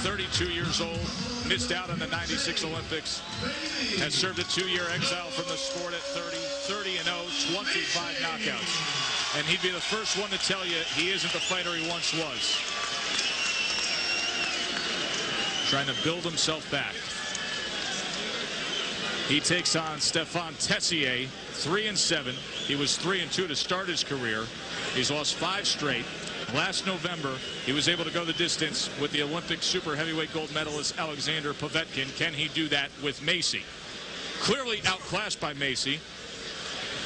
32 years old, missed out on the '96 Olympics, has served a 2-year exile from the sport at 30-0, 25 knockouts. And he'd be the first one to tell you he isn't the fighter he once was. Trying to build himself back. He takes on Stéphane Tessier, 3-7. He was 3-2 to start his career. He's lost 5 straight. Last November, he was able to go the distance with the Olympic super heavyweight gold medalist Alexander Povetkin. Can he do that with Mesi? Clearly outclassed by Mesi.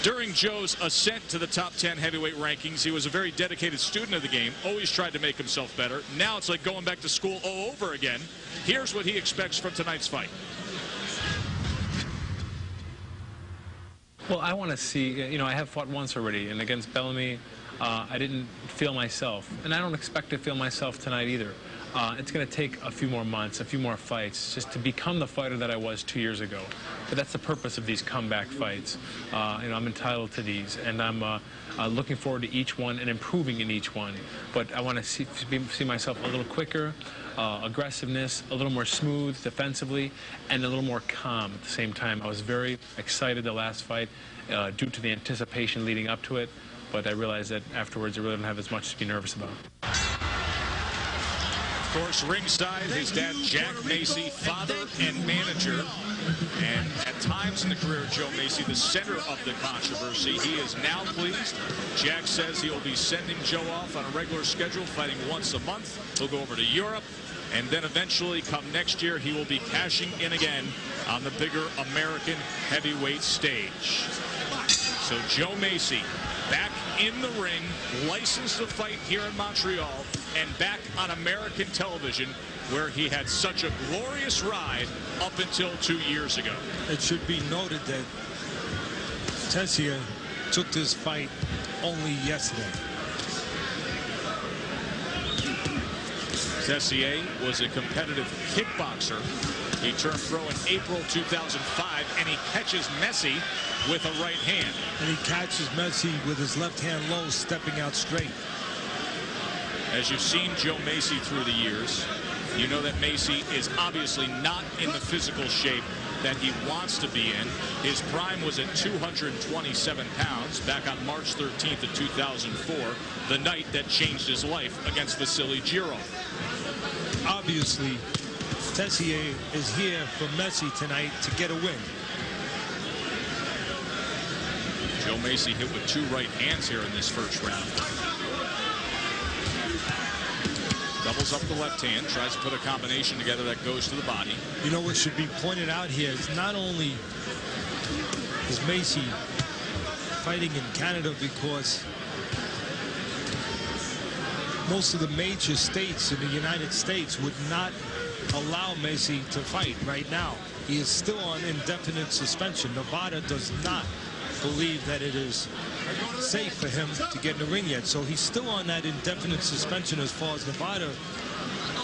During Joe's ascent to the top 10 heavyweight rankings, he was a very dedicated student of the game, always tried to make himself better. Now it's like going back to school all over again. Here's what he expects from tonight's fight. Well, I want to see, I have fought once already, and against Bellamy, I didn't feel myself, and I don't expect to feel myself tonight either. It's going to take a few more months, a few more fights, just to become the fighter that I was 2 years ago. But that's the purpose of these comeback fights. I'm entitled to these, and I'm looking forward to each one and improving in each one. But I want to see myself a little quicker, aggressiveness, a little more smooth defensively, and a little more calm at the same time. I was very excited the last fight due to the anticipation leading up to it, but I realized that afterwards I really don't have as much to be nervous about. Of course, ringside, his dad, Jack Mesi, father and manager, and at times in the career of Joe Mesi, the center of the controversy. He is now pleased. Jack says he will be sending Joe off on a regular schedule, fighting once a month. He'll go over to Europe, and then eventually, come next year, he will be cashing in again on the bigger American heavyweight stage. So Joe Mesi, back in the ring, licensed to fight here in Montreal, and back on American television, where he had such a glorious ride up until 2 years ago. It should be noted that Tessier took this fight only yesterday. Tessier was a competitive kickboxer. He turned pro in April 2005, and he catches Mesi with a right hand. And he catches Mesi with his left hand low, stepping out straight. As you've seen Joe Mesi through the years, you know that Mesi is obviously not in the physical shape that he wants to be in. His prime was at 227 pounds back on March 13th of 2004, the night that changed his life against Vasily Girov. Obviously, Tessier is here for Mesi tonight to get a win. Joe Mesi hit with 2 right hands here in this first round. Doubles up the left hand, tries to put a combination together that goes to the body. You know what should be pointed out here is not only is Mesi fighting in Canada because most of the major states in the United States would not allow Mesi to fight right now. He is still on indefinite suspension. Nevada does not believe that it is safe for him to get in the ring yet. So he's still on that indefinite suspension as far as Nevada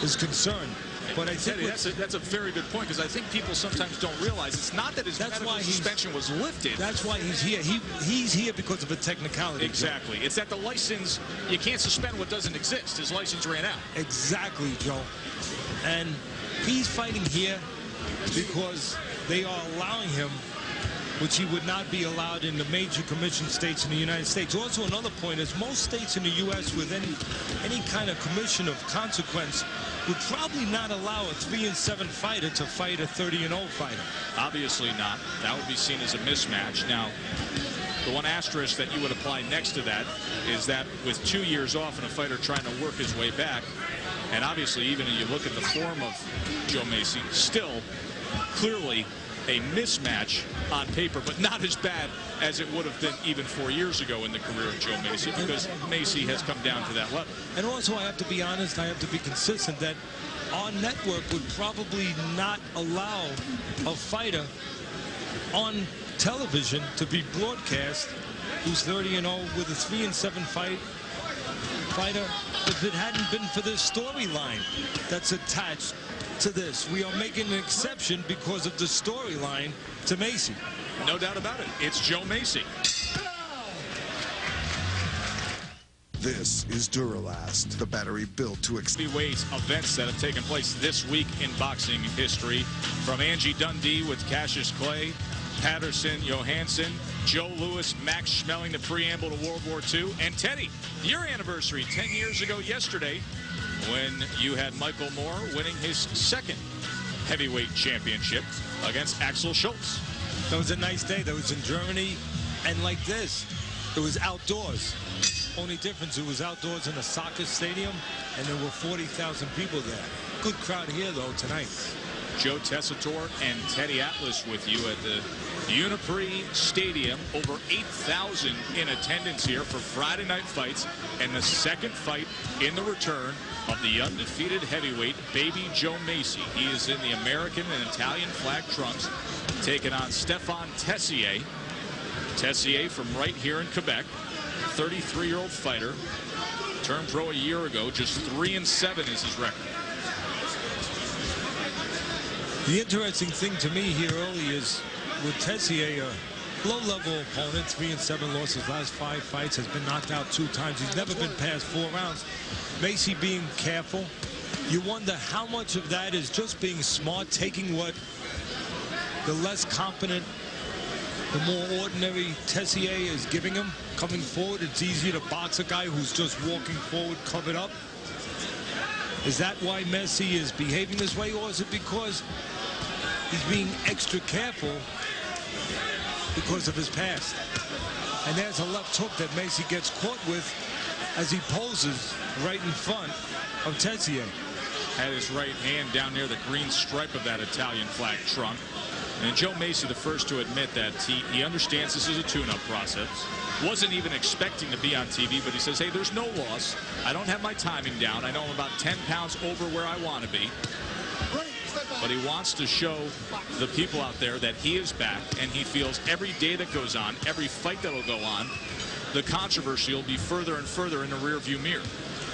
is concerned. But I think that's a very good point, because I think people sometimes don't realize it's not that his medical suspension was lifted. That's why he's here. He's here because of a technicality. Exactly. It's that the license, you can't suspend what doesn't exist. His license ran out. Exactly, Joe. And he's fighting here because they are allowing him, which he would not be allowed in the major commission states in the United States. Also, another point is most states in the U.S. with any kind of commission of consequence would probably not allow a 3-7 fighter to fight a 30-0 fighter. Obviously not. That would be seen as a mismatch. Now, the one asterisk that you would apply next to that is that with 2 years off and a fighter trying to work his way back, and obviously even if you look at the form of Joe Mesi, still clearly a mismatch on paper, but not as bad as it would have been even 4 years ago in the career of Joe Mesi, because Mesi has come down to that level. And also, I have to be honest, I have to be consistent that our network would probably not allow a fighter on television to be broadcast who's 30-0 with a 3-7 fighter if it hadn't been for this storyline that's attached to this. We are making an exception because of the storyline to Mesi. No doubt about it. It's Joe Mesi. This is Duralast, the battery built to Heavyweight events that have taken place this week in boxing history. From Angie Dundee with Cassius Clay, Patterson, Johansson, Joe Louis, Max Schmeling, the preamble to World War II, and Teddy, your anniversary 10 years ago yesterday when you had Michael Moore winning his second heavyweight championship against Axel Schultz. That was a nice day. That was in Germany, and like this, it was outdoors. Only difference, it was outdoors in a soccer stadium, and there were 40,000 people there. Good crowd here, though, tonight. Joe Tessitore and Teddy Atlas with you at the Uniprix Stadium. Over 8,000 in attendance here for Friday night fights, and the second fight in the return of the undefeated heavyweight, Baby Joe Mesi. He is in the American and Italian flag trunks, taking on Stéphane Tessier. Tessier from right here in Quebec. 33-year-old fighter, turned pro a year ago. Just 3-7 is his record. The interesting thing to me here early is with Tessier, a low-level opponent, 3-7 losses, last 5 fights, has been knocked out 2 times. He's never been past 4 rounds. Mesi being careful. You wonder how much of that is just being smart, taking what the less competent, the more ordinary Tessier is giving him. Coming forward, it's easier to box a guy who's just walking forward covered up. Is that why Mesi is behaving this way, or is it because he's being extra careful because of his past? And there's a left hook that Mesi gets caught with as he poses right in front of Tessier. Had his right hand down near the green stripe of that Italian flag trunk. And Joe Mesi, the first to admit that he understands this is a tune-up process. Wasn't even expecting to be on TV, but he says, hey, there's no loss. I don't have my timing down. I know I'm about 10 pounds over where I want to be. But he wants to show the people out there that he is back, and he feels every day that goes on, every fight that'll go on, the controversy will be further and further in the rearview mirror.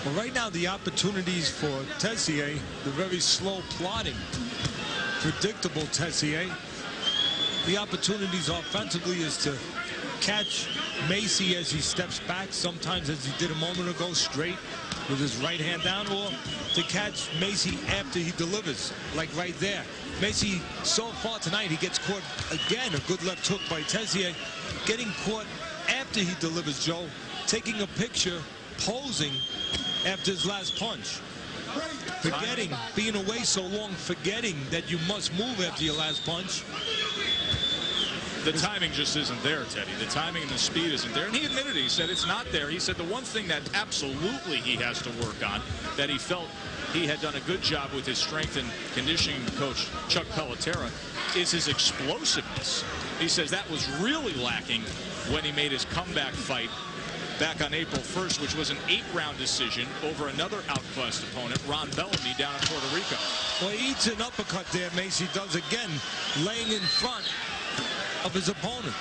Well, right now, the opportunities for Tessier, the very slow plodding, predictable Tessier, the opportunities offensively is to catch Mesi as he steps back, sometimes as he did a moment ago, straight with his right hand down, or to catch Mesi after he delivers, like right there. Mesi, so far tonight, he gets caught again, a good left hook by Tessier, getting caught after he delivers, Joe, taking a picture, posing after his last punch. Forgetting, being away so long, forgetting that you must move after your last punch. The timing just isn't there, Teddy. The timing and the speed isn't there. And he admitted it. He said it's not there. He said the one thing that absolutely he has to work on, that he felt he had done a good job with his strength and conditioning coach, Chuck Pelletera, is his explosiveness. He says that was really lacking when he made his comeback fight back on April 1st, which was an 8-round decision over another outclassed opponent, Ron Bellamy, down in Puerto Rico. Well, he eats an uppercut there, Mesi does again, laying in front of his opponent.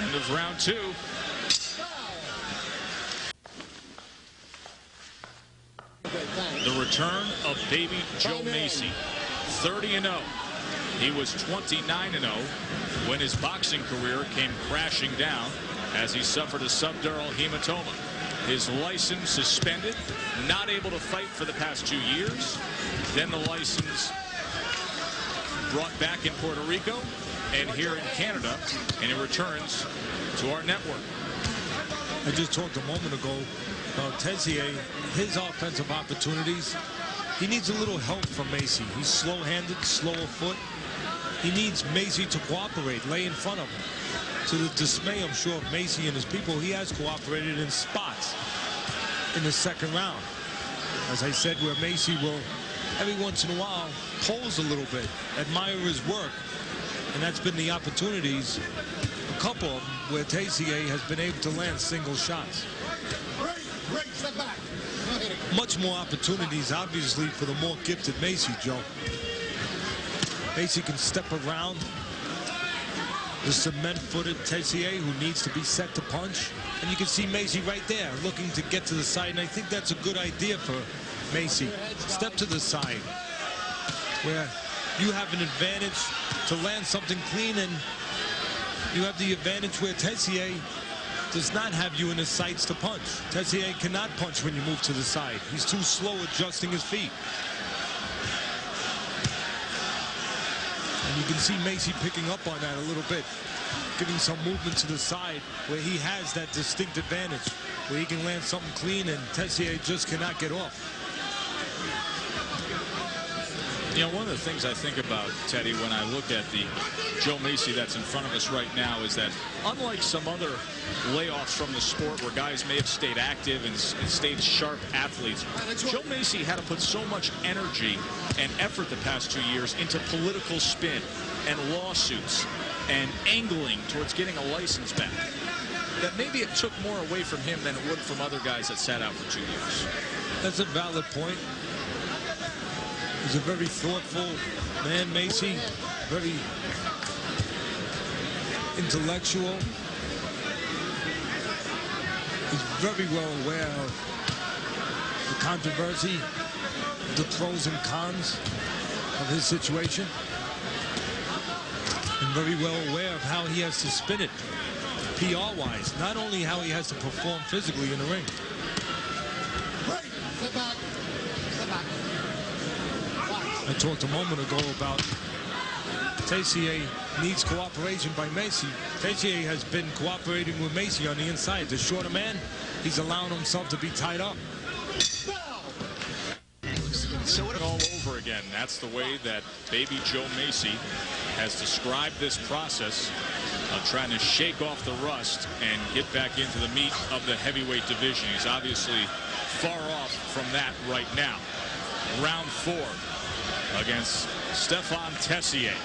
End of round 2. The return of Baby Joe Mesi, 30-0. He was 29-0 when his boxing career came crashing down as he suffered a subdural hematoma. His license suspended, not able to fight for the past 2 years. Then the license brought back in Puerto Rico and here in Canada, and it returns to our network. I just talked a moment ago about Tessier, his offensive opportunities. He needs a little help from Mesi. He's slow-handed, slow of foot. He needs Mesi to cooperate, lay in front of him. To the dismay, I'm sure, of Mesi and his people, he has cooperated in spots in the second round. As I said, where Mesi will, every once in a while, pose a little bit, admire his work. And that's been the opportunities, a couple of them, where Tessier has been able to land single shots. Much more opportunities, obviously, for the more gifted Mesi, Joe. Mesi can step around the cement-footed Tessier, who needs to be set to punch. And you can see Mesi right there, looking to get to the side. And I think that's a good idea for Mesi. Step to the side, where you have an advantage to land something clean, and you have the advantage where Tessier does not have you in his sights to punch. Tessier cannot punch when you move to the side. He's too slow adjusting his feet. And you can see Mesi picking up on that a little bit, giving some movement to the side where he has that distinct advantage, where he can land something clean and Tessier just cannot get off. You know, one of the things I think about, Teddy, when I look at the Joe Mesi that's in front of us right now is that unlike some other layoffs from the sport where guys may have stayed active and stayed sharp athletes, Joe Mesi had to put so much energy and effort the past 2 years into political spin and lawsuits and angling towards getting a license back, that maybe it took more away from him than it would from other guys that sat out for 2 years. That's a valid point. He's a very thoughtful man, Mesi, very intellectual. He's very well aware of the controversy, the pros and cons of his situation, and very well aware of how he has to spin it PR-wise, not only how he has to perform physically in the ring. I talked a moment ago about Tessier needs cooperation by Mesi. Tessier has been cooperating with Mesi on the inside. The shorter man, he's allowing himself to be tied up. So all over again. That's the way that baby Joe Mesi has described this process of trying to shake off the rust and get back into the meat of the heavyweight division. He's obviously far off from that right now. Round 4 against Stéphane Tessier.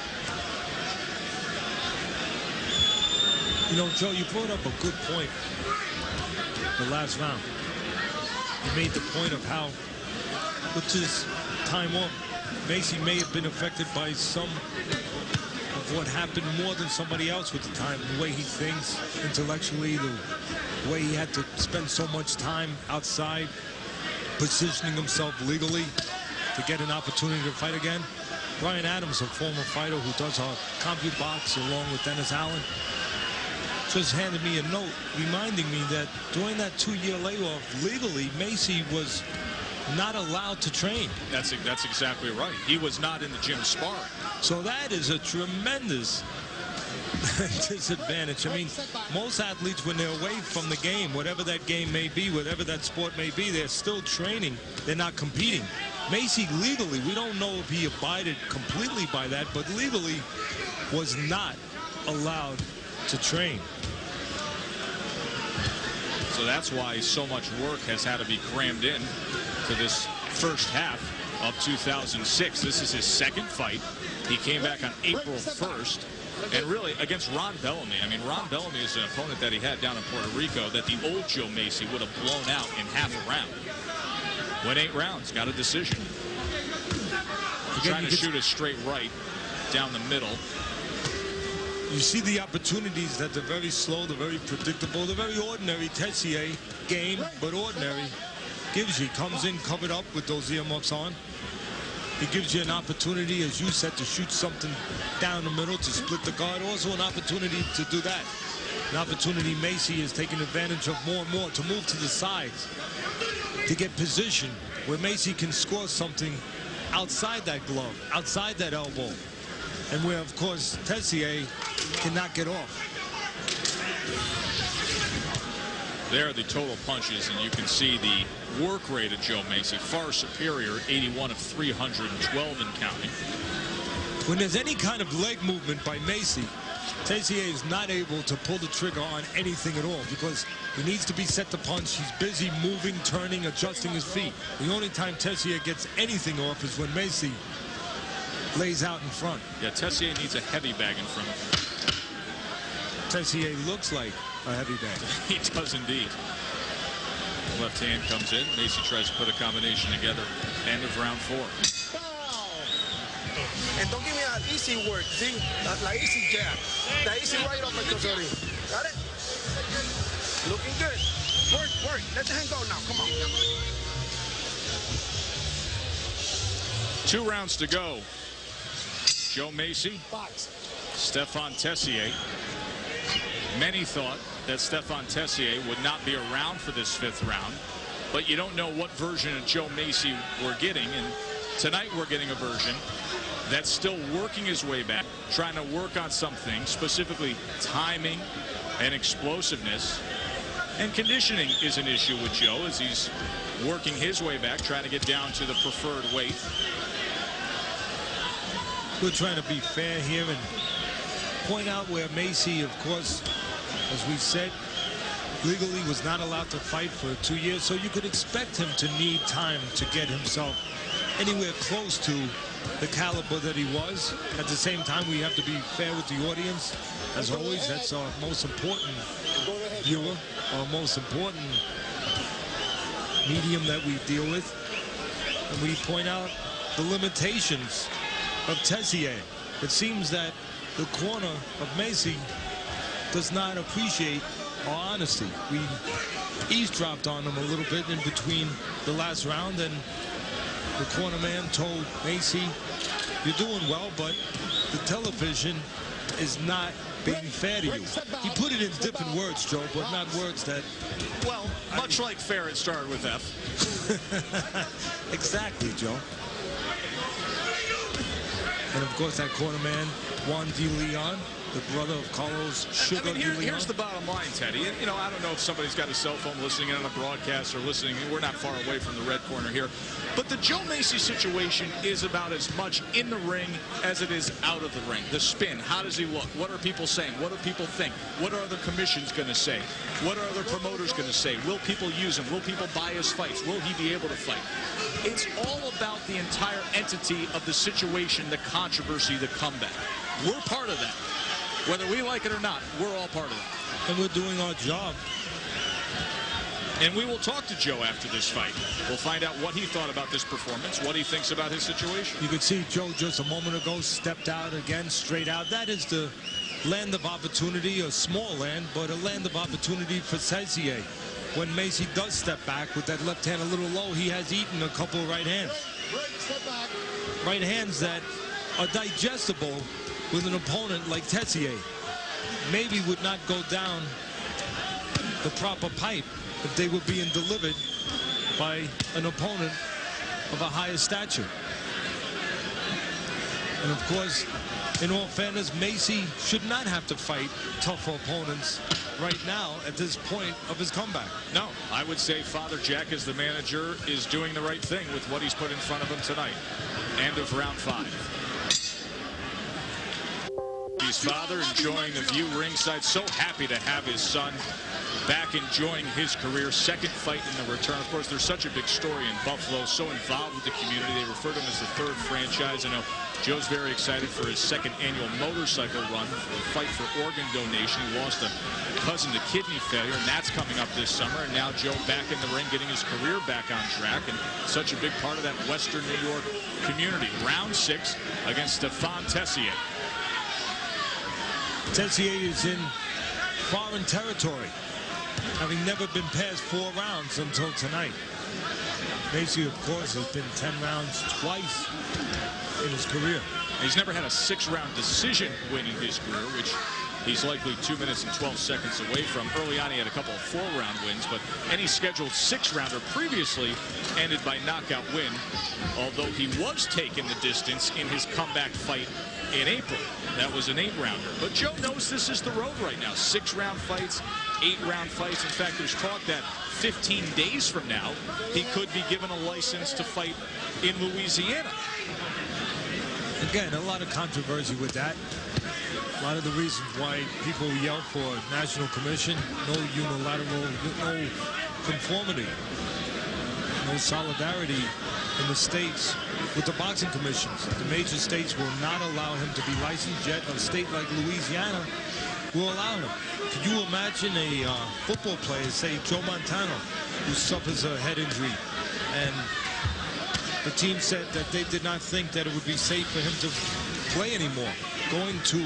You know, Joe, you brought up a good point the last round. You made the point of how, with this time off, Mesi may have been affected by some of what happened more than somebody else with the time. The way he thinks intellectually, the way he had to spend so much time outside, positioning himself legally to get an opportunity to fight again. Brian Adams, a former fighter who does our CompuBox along with Dennis Allen, just handed me a note reminding me that during that 2-year layoff, legally, Mesi was not allowed to train. That's exactly right. He was not in the gym sparring. So that is a tremendous disadvantage. I mean, most athletes, when they're away from the game, whatever that game may be, whatever that sport may be, they're still training. They're not competing. Mesi legally, we don't know if he abided completely by that, but legally was not allowed to train. So that's why so much work has had to be crammed in to this first half of 2006. This is his second fight. He came back on April 1st. And really, against Ron Bellamy. I mean, Ron Bellamy is an opponent that he had down in Puerto Rico that the old Joe Mesi would have blown out in half a round. Went 8 rounds, got a decision. Trying to shoot a straight right down the middle. You see the opportunities that the very slow, the very predictable, the very ordinary Tessier game, but ordinary, gives you. Comes in covered up with those earmuffs on. He gives you an opportunity, as you said, to shoot something down the middle, to split the guard. Also an opportunity to do that. An opportunity Mesi is taking advantage of more and more, to move to the sides, to get position where Mesi can score something outside that glove, outside that elbow, and where, of course, Tessier cannot get off. There are the total punches, and you can see the work rate of Joe Mesi, far superior, 81 of 312 and counting. When there's any kind of leg movement by Mesi, Tessier is not able to pull the trigger on anything at all because he needs to be set to punch. He's busy moving, turning, adjusting his feet. The only time Tessier gets anything off is when Mesi lays out in front. Yeah, Tessier needs a heavy bag in front of him. Tessier looks like a heavy bag. He does indeed. Left hand comes in. Mesi tries to put a combination together. End of round 4. And don't give me an easy word, see? Like easy jab. The easy right off my sorry. Got it? Looking good. Work. Let the hand go now. Come on. 2 rounds to go. Joe Mesi, Stéphane Tessier. Many thought that Stéphane Tessier would not be around for this 5th round, but you don't know what version of Joe Mesi we're getting, and tonight we're getting a version that's still working his way back, trying to work on some things, specifically timing and explosiveness. And conditioning is an issue with Joe as he's working his way back, trying to get down to the preferred weight. We're trying to be fair here and point out where Mesi, of course, as we said, legally was not allowed to fight for 2 years, so you could expect him to need time to get himself anywhere close to the caliber that he was. At the same time, we have to be fair with the audience. As always, that's our most important viewer, our most important medium that we deal with. And we point out the limitations of Tessier. It seems that the corner of Mesi does not appreciate our honesty. We eavesdropped on him a little bit in between the last round, and the corner man told Mesi, you're doing well, but the television is not being fair to you. He put it in different words, Joe, but not words that... Well, much like fair, it started with F. Exactly, Joe. And of course, that corner man, Juan De Leon, the brother of Carlos Sugar De Leon. Here's the bottom line, Teddy. You know, I don't know if somebody's got a cell phone listening in on a broadcast or listening. We're not far away from the red corner here. But the Joe Mesi situation is about as much in the ring as it is out of the ring. The spin, how does he look? What are people saying? What do people think? What are other commissions going to say? What are other promoters going to say? Will people use him? Will people buy his fights? Will he be able to fight? It's all about the entire entity of the situation, the controversy, the comeback. We're part of that. Whether we like it or not, we're all part of it. And we're doing our job. And we will talk to Joe after this fight. We'll find out what he thought about this performance, what he thinks about his situation. You could see Joe just a moment ago stepped out again, straight out. That is the land of opportunity, a small land, but a land of opportunity for Tessier. When Mesi does step back with that left hand a little low, he has eaten a couple of right hands. Right hands that are digestible with an opponent like Tessier. Maybe would not go down the proper pipe if they were being delivered by an opponent of a higher stature. And of course, in all fairness, Mesi should not have to fight tougher opponents right now at this point of his comeback. No, I would say Father Jack, as the manager, is doing the right thing with what he's put in front of him tonight. End of round 5. His father enjoying the view ringside, so happy to have his son back enjoying his career. Second fight in the return. Of course, there's such a big story in Buffalo, so involved with the community. They refer to him as the 3rd franchise. I know Joe's very excited for his 2nd annual motorcycle run, fight for organ donation. He lost a cousin to kidney failure, and that's coming up this summer. And now Joe back in the ring, getting his career back on track, and such a big part of that Western New York community. Round 6 against Stéphane Tessier. Tessier is in foreign territory, having never been past 4 rounds until tonight. Mesi, of course, has been 10 rounds twice in his career. He's never had a 6-round decision win in his career, which he's likely 2 minutes and 12 seconds away from. Early on, he had a couple of 4-round wins, but any scheduled 6-rounder previously ended by knockout win, although he was taking the distance in his comeback fight in April. That was an 8-rounder. But Joe knows this is the road right now. 6-round fights, 8-round fights. In fact, there's talk that 15 days from now, he could be given a license to fight in Louisiana. Again, a lot of controversy with that. A lot of the reasons why people yell for national commission, no unilateral, no conformity, no solidarity in the states with the boxing commissions. The major states will not allow him to be licensed, yet a state like Louisiana will allow him. Can you imagine a football player, say Joe Montana, who suffers a head injury, and the team said that they did not think that it would be safe for him to play anymore, going to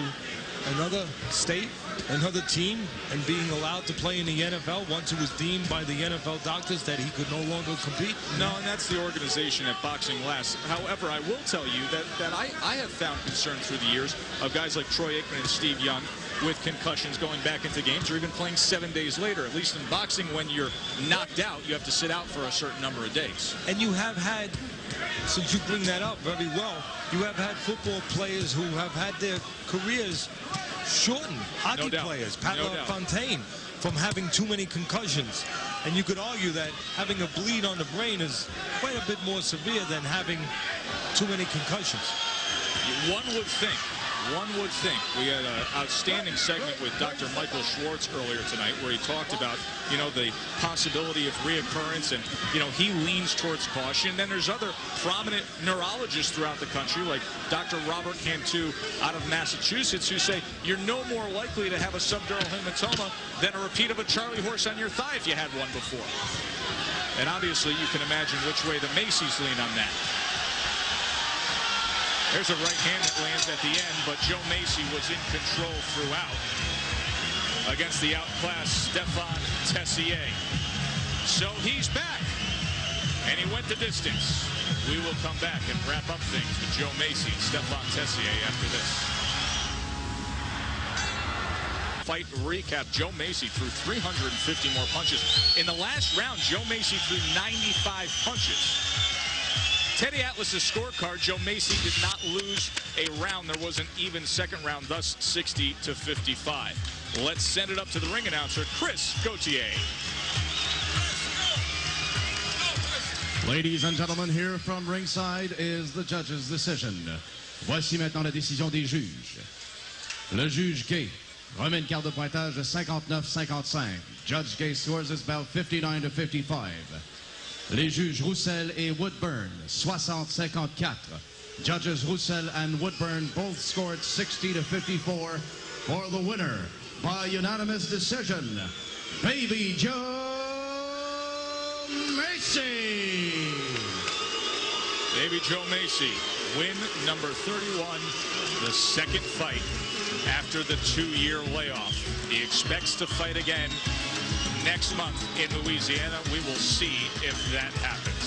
another state, another team, and being allowed to play in the NFL once it was deemed by the NFL doctors that he could no longer compete? No, and that's the organization at Boxing Lasts. However, I will tell you that I have found concern through the years of guys like Troy Aikman and Steve Young with concussions going back into games or even playing 7 days later. At least in boxing, when you're knocked out, you have to sit out for a certain number of days. And you have had, since you bring that up very well, you have had football players who have had their careers shortened. Hockey players, Pat LaFontaine, from having too many concussions. And you could argue that having a bleed on the brain is quite a bit more severe than having too many concussions. One would think. We had an outstanding segment with Dr. Michael Schwartz earlier tonight where he talked about, you know, the possibility of reoccurrence, and, you know, he leans towards caution. And then there's other prominent neurologists throughout the country, like Dr. Robert Cantu out of Massachusetts, who say you're no more likely to have a subdural hematoma than a repeat of a Charlie horse on your thigh if you had one before. And obviously you can imagine which way the Macy's lean on that. There's a right hand that lands at the end, but Joe Mesi was in control throughout against the outclassed Stéphane Tessier. So he's back, and he went the distance. We will come back and wrap up things with Joe Mesi and Stéphane Tessier after this. Fight recap, Joe Mesi threw 350 more punches. In the last round, Joe Mesi threw 95 punches. Teddy Atlas's scorecard, Joe Mesi did not lose a round. There was an even second round, thus 60-55. Let's send it up to the ring announcer, Chris Gauthier. Ladies and gentlemen, here from ringside is the judge's decision. Voici maintenant la décision des juges. Le juge Gay remet une carte de pointage de 59-55. Judge Gay scores this bout 59-55. Les juges Roussel et Woodburn, 60-54. Judges Roussel and Woodburn both scored 60-54 for the winner by unanimous decision, Baby Joe Mesi. Baby Joe Mesi, win number 31, the second fight after the 2-year layoff. He expects to fight again next month in Louisiana. We will see if that happens.